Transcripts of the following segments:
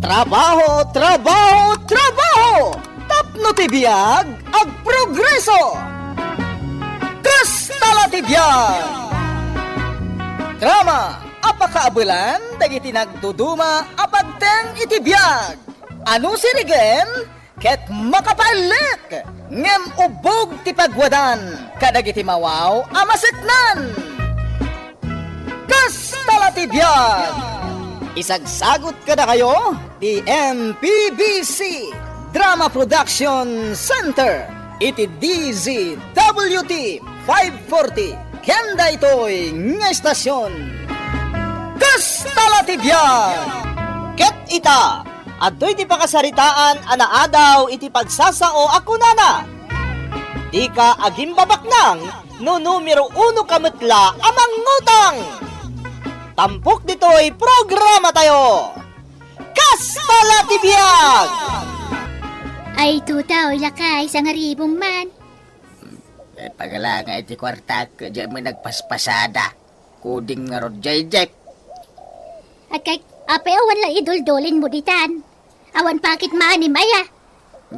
Trabaho, trabaho, trabaho! Tapno ti biyag, ag progreso! Kristala ti biyag! Drama, apakaabulan, dagiti nagduduma, apagteng iti biyag! Ano sirigen? Ket makapalit! Ngem ubog ti pagwadan, kadagiti mawaw, amasetnan! Kristala ti biyag! Isagsagot ka na kayo, di MPBC Drama Production Center, iti DZWT 540, kenda ito'y nga estasyon. Kastala tibyan! Ket ita, adoy ti pakasaritaan anaadaw iti pagsasao ako nana. Di ka agimbabak nang, no numero 1 kametla amang ngutang. Tampok dito'y programa tayo! Kastala tibiyag! Ay, tutaw, lakay, sa ngaribong man. Pagala nga iti kwartak, diyan mo nagpaspasada. Kuding nga ron, jay. At kay, awan lang iduldulin mo ditan. Awan pakit maanim, aya.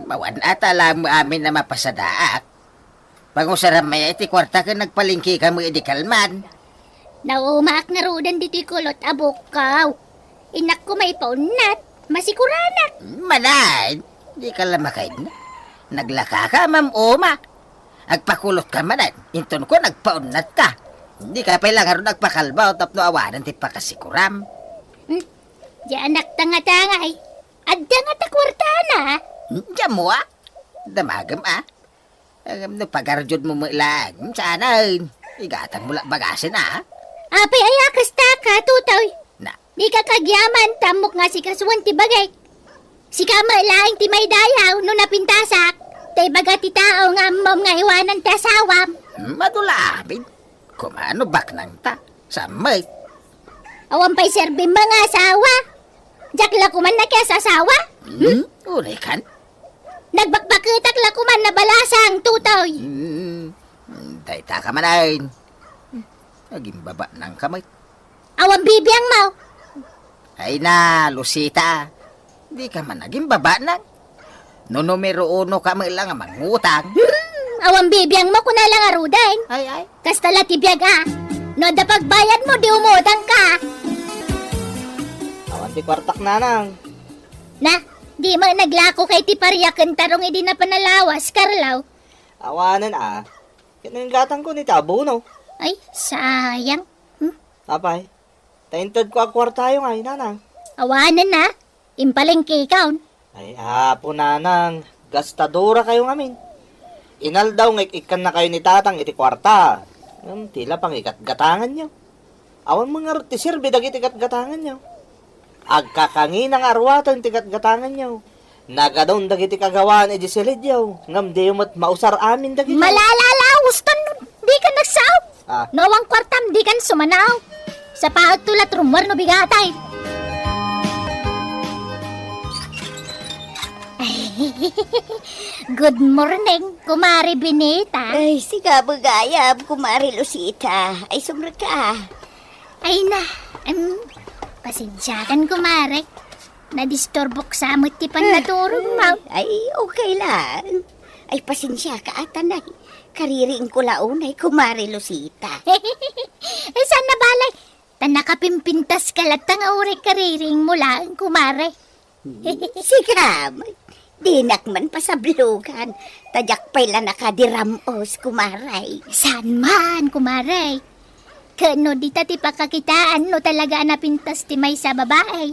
Mawan ata lang mo amin na mapasadaak. Pangusaram maya iti kwartak, nagpalingki ka mo iti kalman. Naumaak na rodan dito'y kulot abukaw. Inak ko may paunat, masikuranak. Manay, di ka lang makain na. Naglaka ka, ma'am Oma. Agpakulot ka manan, inton ko nagpaunat ka. Hindi ka pala nga ron nagpakalbaw, tapno awanan ti pakasikuram. Di anak tanga-tangay. Adda nga ta kwartana. Diyan mo damagam no pagarjod mo lang. Sana, igatang mula bagasin Apay ayakas ta ka, tutaw. Na, Di ka kagyaman, tamok nga si kasuan ti bagay. Si kama laing ti may dayaw, no napintasak. Tay baga ti tao nga mom nga iwanan ti asawam. madulabin. Kumano bak nang ta, samay. Awan pa'y serbim mga asawa. Diyak lakuman na kaya sa asawa. Unay kan? Nagbakbakitak lakuman na balasang, tutoy. Dayta ka manayin. Naging baba ng kamay. Awan bibiyang mo. Ay na, Lucita. Di ka man naging baba nang. No numero 1 ka mo lang mangutang. Awan bibiyang mo kuna lang arudain. Ay. Kastala tibiyag No da pagbayad mo, di umutang ka. Awan ti kwartak nanang. Na, di mo naglako kay ti pariyakan tarong hindi na panalawas, Karlaw. Awanan Kinanggatang ko ni Tabo, no? Ay, sayang. Apay, taintad ko ang kwartayo nga, nanang. Awanan na. Impalengke ikaw. Ay, apo nanang, gastadora kayo ngamin. Inal daw ng ikan na kayo ni tatang iti kwarta. Tila pang ikatgatangan nyo. Awan mga ti sirbi dagiti ikatgatangan nyo. Agkakangin ang arwato yung tikatgatangan nyo. Nagadon dagiti kagawaan iti silidyaw. Ngam di yung mausar amin dagiti. Malalalaustan, di ka nagsaw. Nawang kwartam, di kan sumanaw. Sa paagtulat rumor no bigatay. Good morning, Kumari Benita. Ay, siga bagayab, Kumari Lucita. Ay, sumra ka. Ay na, pasensyakan, Kumari. Nadistorbok sa amot ti panaturog mo. Ay, okay lang. Ay, pasensya ka atanay. Kariring ko launay, Kumari Lucita. Ay, sana balay. Tanakapimpintas ka latang aure kariring mula ang Kumari. Siga, dinak man pa sa blugan. Tadyak pa'y la nakadiramos, Kumaray. Saan man, Kumari? Kano di ta ti pakakitaan no talaga napintas ti may sa babae.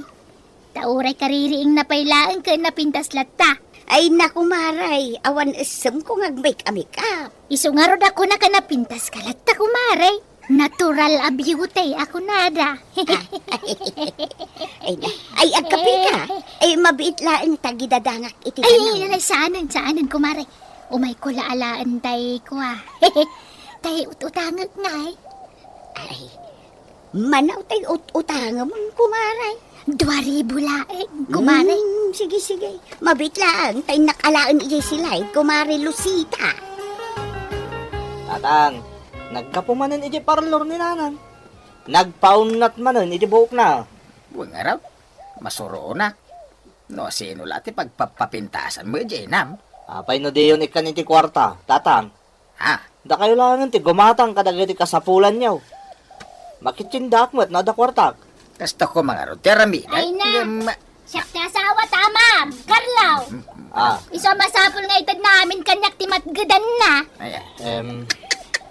Tauray kaririing napailaan ka napintas latta. Ay, nakumaray. Awan isem ko ngag-make up. Isungarod ako na ka napintas ka latta, Kumari. Natural beauty ako nada. Ay, agkapi ka. Ay, mabiit laang tagidadangak iti Ay, saanan, Kumari. Umay ko laalaan tay ko Tay ututangag nga Ay, manaw tayo utangam ang Kumaray. 2,000 laeng, Kumari. Sige. Mabit lang. Tayo nakalaan iya sila, Kumari Lucita. Tatang, nagkapumanan iti parlor ni nanang. Nagpaunat manan iti buhok na. Buong araw, masuro na. No, sino lati pagpapapintasan mo, Jenam? Apay no diyon ikan iti kwarta, tatang. Ha? Da kayo lang ti gumatang kadagiti kasapulan niyo. Makitsindak mo at nada kwartak. Kasta ko mga roterami. Ay na. Siyak ti asawa tama, Carlo. Iso masapul nga itad namin kanyak ti matgadan na.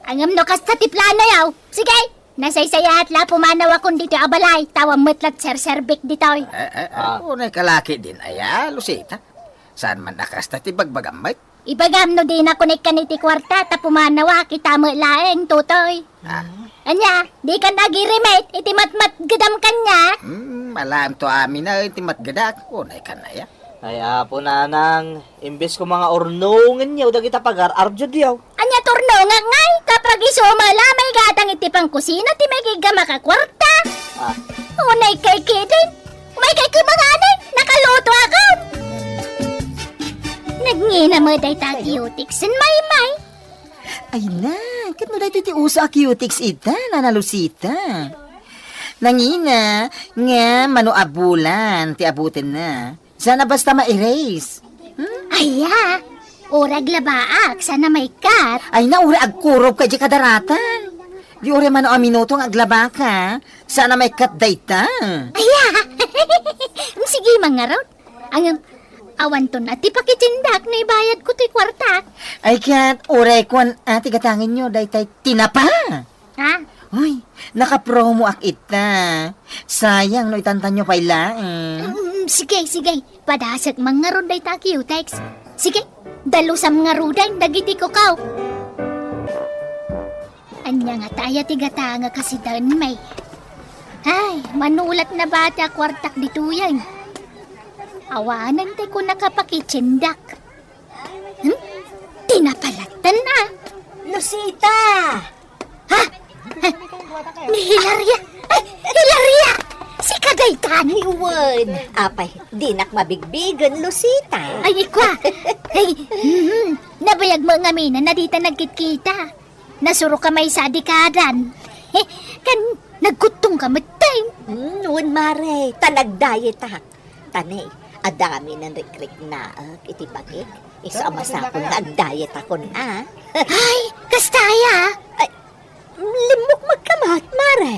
Angam no kasta ti plano yaw. Sige, nasaysaya at la pumanaw akong dito abalay. Tawang matlat ser-serbik ditoy. Unay kalaki din, aya, Lucita. Saan man nakasta ti bagbagamay? Ibagam no din ako ni kaniti kwarta ta pumanawa kita mo laeng tutoy. Anya, di ka nag-remate, iti matmatgadam kanya. Malam to amin na iti matgadak. Unay ka na ya. Ay apo nanang, imbes ko mga ornongan niyo dagita pagar arjo diyaw. Anya turno nga ngay, kapag isumala may gatang iti pang kusina, ti may giga makakwarta. Unay kay kidin, may kay kumanganin, nakaluto ako. Nagngina mo day tagiutics and may. Ay na, kat mo dahil ti uso a cutics ita, nanalusita. Nangina, nga manuabulan, ti abutin na. Sana basta ma-erase. Aya, urag labaak, sana may kat. Ay na, uri agkurob ka di kadaratan. Di uri mano a minuto ang aglaba ka. Sana may kat dayta. Aya, sige mga rod. Ang awan to na, ti pakitindak na ibayad ko ti kwarta. Ay kat, uri kwan ati gatangin nyo, daytay tinapa. Ha? Uy, nakapromo ak ita. Sayang no itantan nyo pailaan. Sige. Padasag mga roday ta cutex. Sige, dalusam nga roday, dagiti ko kaw. Anya nga taya tigata nga kasi daon may. Ay, manulat na bata kwartak dito yan. Awanan tayo ko nakapakitsindak. Tinapalatan na. Lucita! Ha? Ni Hilaria! Ay, Hilaria! Si Kadaytan! Iwan! Apay, di nak mabigbigan, Lucita. Ay, ikwa! Ay, nabayag mo nga mina na dita nagkit-kita. Nasuro ka may sa dikadan. Kan, nagkutong ka matay. Noon, Mare, tanag-diet ha. Tanay, adami ng rikrik na iti bagik. Isama sa akong nag-diet ako na. Ay, kastaya! Ay, limok magkamat, Mare.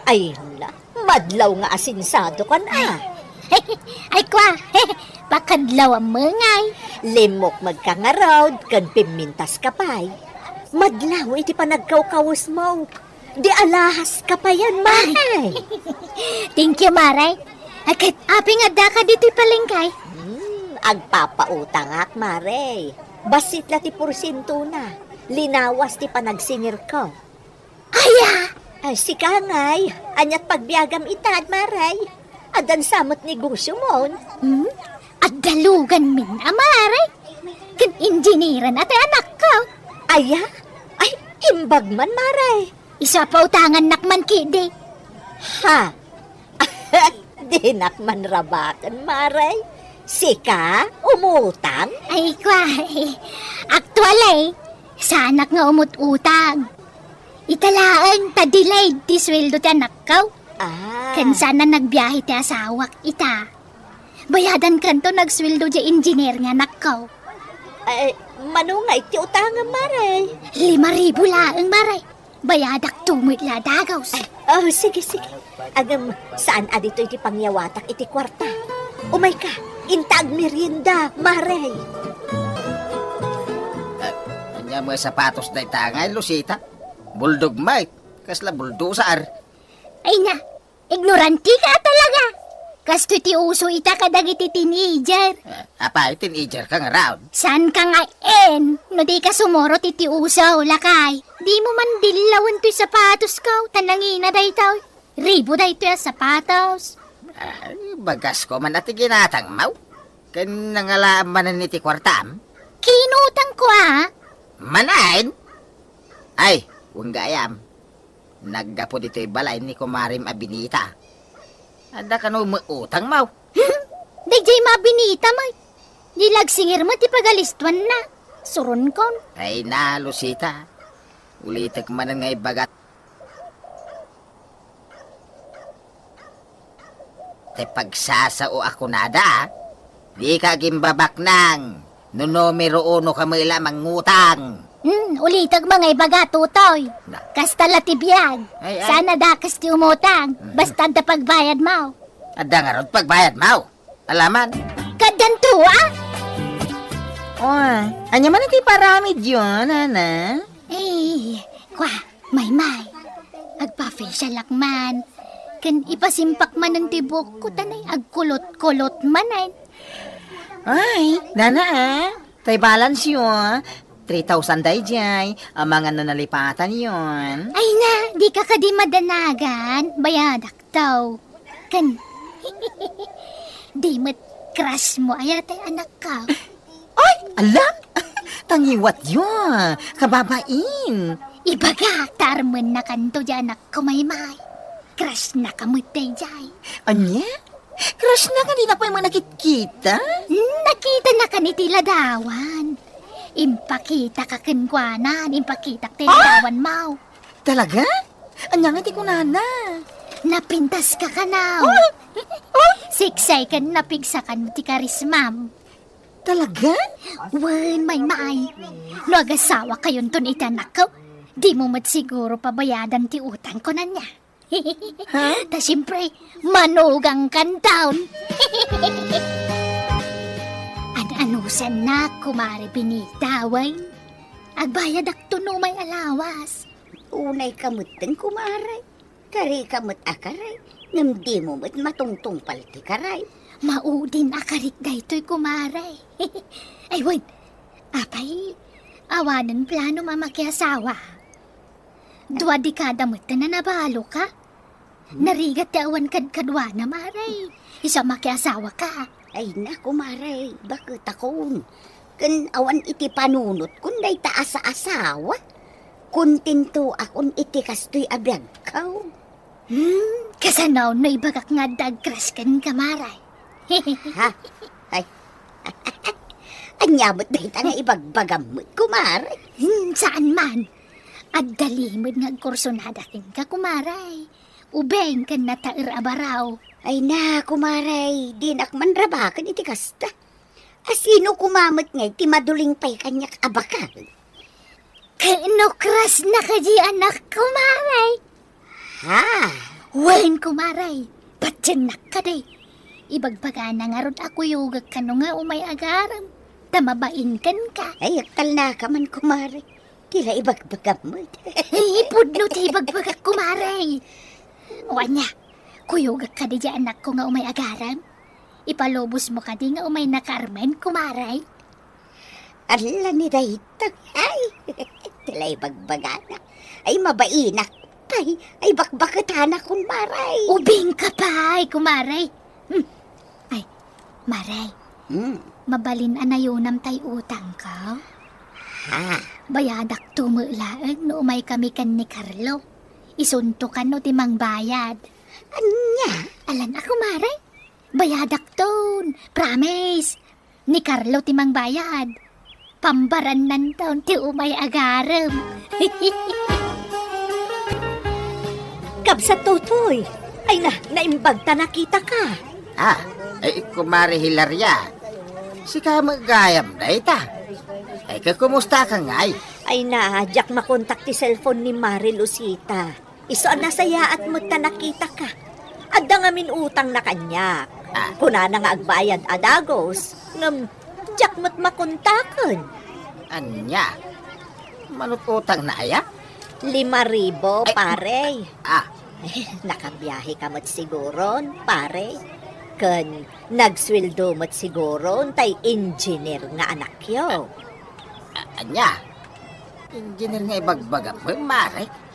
Ay, madlaw nga asinsado ka na. Ay, kwa! Pakadlaw ang mangay. Limok magkangarod, kan pimintas kapay. Madlaw, iti pa nagkawkawas mo. Di alahas ka pa yan, Mare. Thank you, Maray. Akit, aping adda ka dito palingkay. Agpapautangak, Mare. Basit la ti porsinto na. Linawas ti panagsingir ko. Aya! Ay, si Kangay, anyat pagbiagam itad, Maray. Adan samot negosyo mo. At dalugan min, Maray. Kan injiniran at anak ko. Aya? Ay, imbag man, Maray. Isa pa utangan nakman kidi. Ha? Di nakman rabakan, Maray. Sika, umutang? Ay, kwa. Aktual sanak nga umut-utang. Italaan, ta-delayed ti sweldo ti anak ko. Kan sana nagbiyahe ti asawak ita. Bayadan kanto nagsweldo di engineer nga anak ko. Ay, manungay ti utangan, Maray. 5,000 laang, Maray. Bayadak tumit la dagaws. Oh, sige. Agam, saan adito iti pangyawatak iti kwarta? Umay ka, intag merienda, Maray. Anya mga sapatos na itangay, Lucita. Buldog Mike. Kasla buldosar. Ay na, ignoranti ka talaga. Kasto ti uso ita kadagiti teenager. Apa, teenager kang around. San ka nga no di ka sumoro ti uso, lakay. Di mo man dilawan to'y sapatos ko, tanangina day tao. Ribo day to'y sapatos. Bagas ko man ati ginatang mau. Kan nangalaan man niti kwartam. Kinutang ko Manain? Ay, huwag gayam. Naggapo dito'y balay ni Kumarim Abinita. Ada ka no utang mau. Dayjay mabinita mo. Nilagsingir mo ti pagalistuan na. Suron kon. Ay na, Lucita. Ulitek man nga ibagat. Te pagsasao ako nada, di ka gimbabak nang. No numero uno ka mo ilamang ngutang. Ulitag mga ibaga, tutoy. Na. Kasta latibiyag. Ay. Sana dakas ti umutang. Basta da pagbayad mo. Ada nga ron pagbayad mo. Alaman. Kadanto, ah? Oh, anya man iti paramid yun, ana? Kwa, may. Agpa-facial man. Kan ipasimpak man ng tibok ko, tanay, agkulot-kulot man ay. Ay, nana Tay balance yun. 3,000 day jay. Ang mga nanalipatan yun. Ay na, di ka kadi madanagan. Bayadak daw. Kan, di mat crush mo ayat ay anak ka. Ay, alam! Tangiwat yun. Kababain. Ibaga, tarman na kanto di anak ko may. Crush na kamutay jay. Anya? Crush na ka, di na pa yung mga nakikita? Nakita na ka ni Tiladawan. Impakita ka kenkwanan, impakita Tiladawan mo. Talaga? Anya nga di ko nana. Napintas ka now. Siksay ka napigsakan mo ti karismam. Talaga? Wen, may. No agasawa kayon ton itanak ko. Di mo mat siguro pabayadan ti utang ko na niya. Ta siyempre, manugang kan taon. An-anusan na kumari binitaway. Agbayad ak tuno may alawas. Unay kamuteng kumaray. Kari kamut akaray. Ngam di mo mat matungtong palti karay. Maudin akarit daytoy kumaray. Ay, wait. Apay, awanan plano mamakiasawa. Dua dekada mo na nabalo ka. Narigat ti awan kadkadwa na maray. Isa makiasawa ka. Ay na kumaray. Bakit akong? Kan awan iti panunot kun day taas sa asawa. Kuntinto akon iti kastoy abiyag kaw. Kasanaw na ibagak nga dagkras kan kamaray. Ha? Ay. Anyabot day ta nga ibagbagamot kumaray. Saan man? At dalimod nga kurso na dating ka kumaray. Ubeng kan natair abaraw. Ay na, kumaray, di nakman rabakan iti kasta. Asino kumamot nga iti maduling pay kanyak abakal. Kaino kras na kaji anak kumaray. Ha? Wen kumaray, patyanak ka day. Ibagbaga na nga ron ako yugag ka no nga umay agaram. Tamabain kan ka. Ay, aktal na ka man kumaray. Tila ibagbagamot. Ipudno ti ibagbaga kumaray. Wanya, kuyugag ka di anak ko nga umay agaram. Ipalobos mo ka di nga umay nakarmen kumaray. Ala ni daytang. Ay, tila ibagbagana. Ay, mabainak. Ay, bakbakatana kun maray. Ubing ka pa, kumaray. Ay, maray. Mabalin anayunam tay utang ka? Ha? Bayadak tumulaag no umay kami kan ni Carlo. Isuntukan no timang bayad. Anya? Alan ako, maray. Bayadak ton. Promise. Ni Carlo timang bayad. Pambaran nan taon ti umay agaram. Kabsa tutoy. Ay na, naimbag ta nakita ka. Ay kumari Hilaria. Si ka magayam na ita. Ay kumusta ka ngay? Ay na, jak makontak ti cellphone ni Mari Lucita. Iso nasaya at mo ta nakita ka. Adda nga min utang na kanya. Kuna na nga agbayad adagos. Ngam, jak mo't makontakan. Anya? Manot utang na aya? 5,000, pare. Nakabiyahe ka mo't siguron, pare. Kan nagsweldo mo't siguron, tay engineer nga anak yo. Anya? Engineer nga ibagbagam mo, Mare.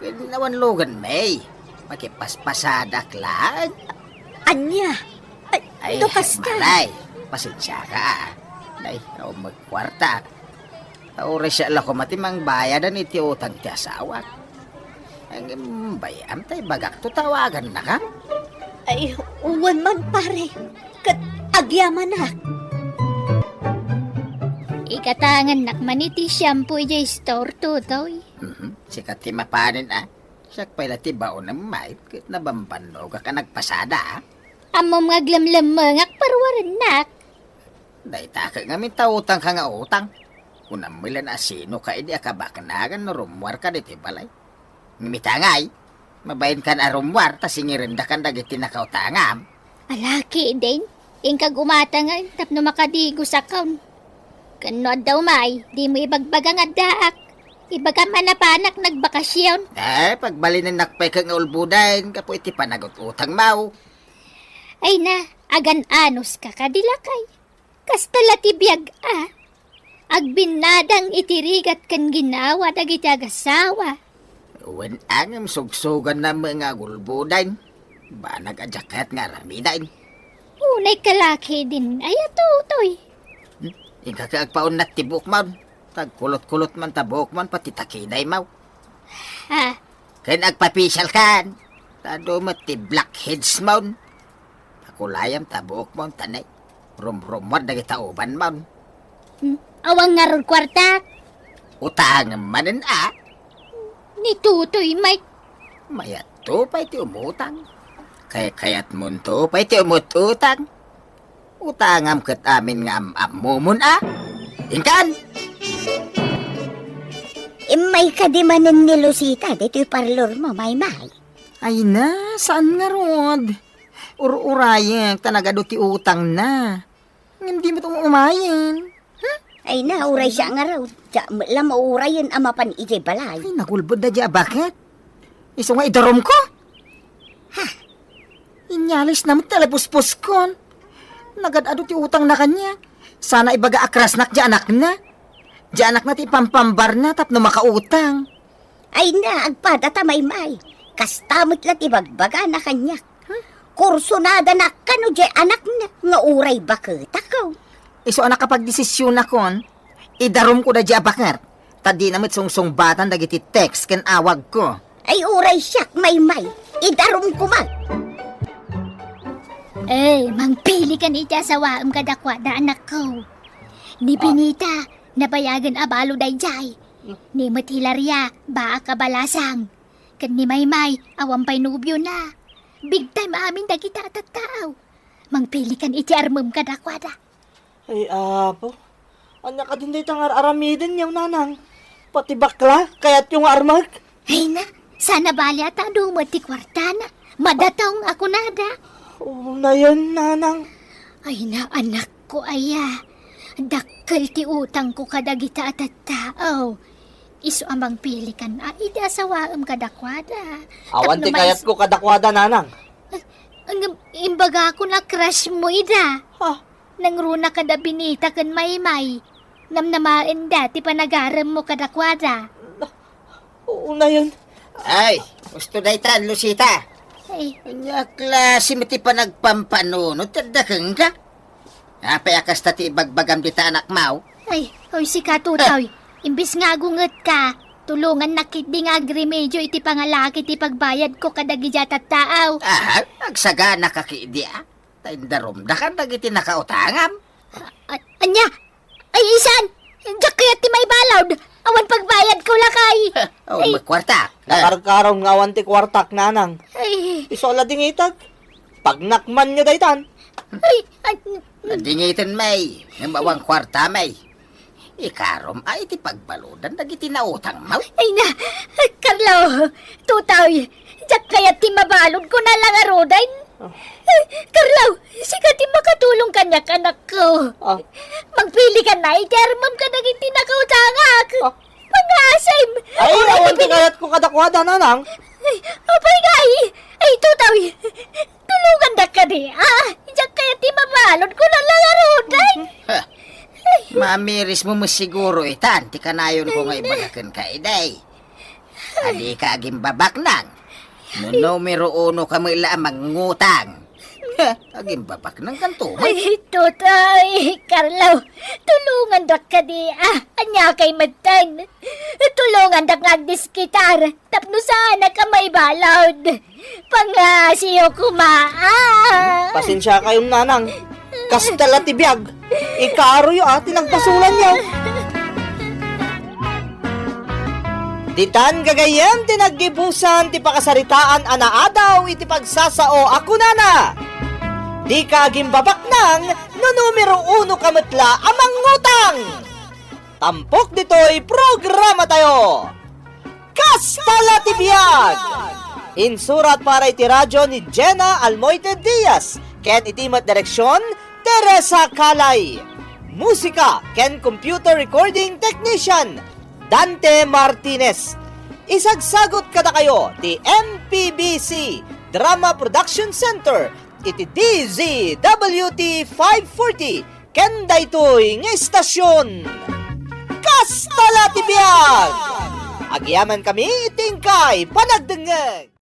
Nawan lugan may. Makipaspasadak lang. Anya? Ay, lukas ka. Maray, pasensya ka. Ay, magkwarta. Tauri siya lang kumatimang bayadan iti utang ti asawa. Ang bayan tay bagak to tawagan na ka. Ay, uwan man pare. Kat agyaman na. Ikatangan nakman iti shampoo jay store tutoy. Sikat ti mapanin Siyak pala ti baon na mait. Kit nabambanog ka nagpasada Amo mga glamlamangak parwaran nak. Day taka nga min utang ka nga utang. Kunam mila na sino ka idi akabaknagan no rumwar ka diti balay. Ngimitangay, mabayin ka na rumwar, tas ingirenda ka dagiti nakautangam. Alaki din. Ingkag umatangan tapno makadigo sa kaun. Kanod daw may, di mo ibagbagang adaak. Ibaga manapanak nagbakasyon. Pagbalinan nakpay ka nga ulbudain, kapo iti panagot utang mau. Ay na, agan-anos ka kadilakay. Kastala tibiyag Agbinadang itirigat kan ginawa dagiti agasawa. Uwan ang sugsugan na mga ulbudain. Ba nag-adyakat nga ramidain. Unay kalaki din ay atutoy. Ikakaagpaon na tibok man. Tagkulot-kulot man tabok man pati takiday mau. Ha, Kaya nagpapisyal kan. Tado mati blackheads man. Pakulayam tabok man tanay. Rum-rumwad na kita uban man. awang nga ron kwarta. Utang manin Ni tutoy may Mayat to pa iti umutang. Kayat mo to pa iti umututang. Utangam kat amin nga amumon Inkan! May kadimanan ni Lucita, dito yung parlor mo, may. Ay na, saan nga rod? Ur-urayan, tanagado ti utang na. Hindi mo itong umayan. Ay na, uray siya nga raw. Diya, lam urayan amapan iti balay. Ay, nagulbod na diya, bakit? Iso nga idarom ko? Inyalis naman talapuspos kon. Nagadado ti utang na kanya. Sana ibaga akrasnak di anak na. Di anak na ti pampambar na tapno makautang. Ay na, agpadata may. Kastamot lang ibagbaga na kanyak. Kursunada na kano di anak na. Nga uray bakit ako. Iso anak kapag desisyon na kon, idarom ko na di abakar. Tadi namit sungsong batan dagiti text ken awag ko. Ay uray siyak may. Idarom ko mag. Mangpili ka ni sa waam kadakwa da anak ko. Ni Benita, nabayagan abalo dayjay. Ni Matilaria, baa kabalasang. Kan ni Maymay, awampay nubyo na. Big time amin da kita at tao. Mangpili kan iti armum kadakwa da. Ay, apo. Anya ka din dito nga aramidin yung nanang. Pati bakla, kaya't yung armag. Ay na, sana bali at dumot ti kwartana. Madatong ako nada. Oo na yun, nanang. Ay na, anak ko aya. Dakkel ti utang ko kadagita at tao. Iso amang pili kan ida sa waam kadakwada. Awan ti kayat ko kadakwada, nanang. Ang imbaga ko na crush mo ida. Ha? Nang runa kada Benita kan Maymay. Namnamain dati panagaram mo kadakwada. Oo na yun. Ay, gusto na itan, Lucita. Ay, Anya klase miti pa nagpampanunod, tadakang ka. Payakas tati bagbagam dita anak mau. ay, hoy si Katutoy. Imbis nga gunget ka, tulungan nakit di nga agrimedyo iti pangalaki ti pagbayad ko kadagijat at taaw. Agsagana ka kiidi Taindarom da kan dagiti nakautangam. Anya, ay isan, diyak kaya ti may balawd. Awan pagbayad ko lakay. Magkwarta. Nakarkarong nga awan ti kwartak, nanang. Ay, Iso ala dingitag. Pag nakman nyo daytan. ay, Nadingitan may, nambawang kwarta may. Ikarom ay iti pagbaludan dagiti nautang mau. ay na, Carlo, Tutoy, diyak kaya ti mabalod ko na lang arodain. Carlo, sige ti makatulong kanya anak ko. Magpili ka na, itermam ka naging tinakautangak. Pangasay. Ay, awan ti kayat ko kadakwada, nanang. Ay, apay nga ay, Tutoy, tulungan da ka di, diyak kaya ti mabalod ko na lang arodain. Mamiris mo masiguro itan, ti kanayon ko nga ibagakan ka iday. Adi ka aging babak nang. Numero 1 ka mo ila mangutang. Aging babak nang kanto. Ay, Tutoy, Carlo, tulungan da ka di, anya kay matan. Tulungan da ngagdiskitar, tapno sana ka may balod. Pangasiyo kumaa. Pasensya kayong nanang. Kastala ti biyag. Ikaro yung tinagpasulan niyo. Ditan gagayan tinaggibusan ti pakasaritaan anaadaw iti pagsasao ako nana. Di ka gimbabak ng no numero 1 kamatla amang ngutang. Tampok dito'y programa tayo. Kastala Tibiyag! Insurat para iti radyo ni Jenna Almoite Diaz. Ken itimat direksyon, Teresa Calay. Musika, ken computer recording technician, Dante Martinez. Isagsagot kada kayo, ti MPBC Drama Production Center, iti DZWT 540, ken daytoy nga istasyon. Kastala Tibiyag! Agyaman kami, tingkay panagdengeg!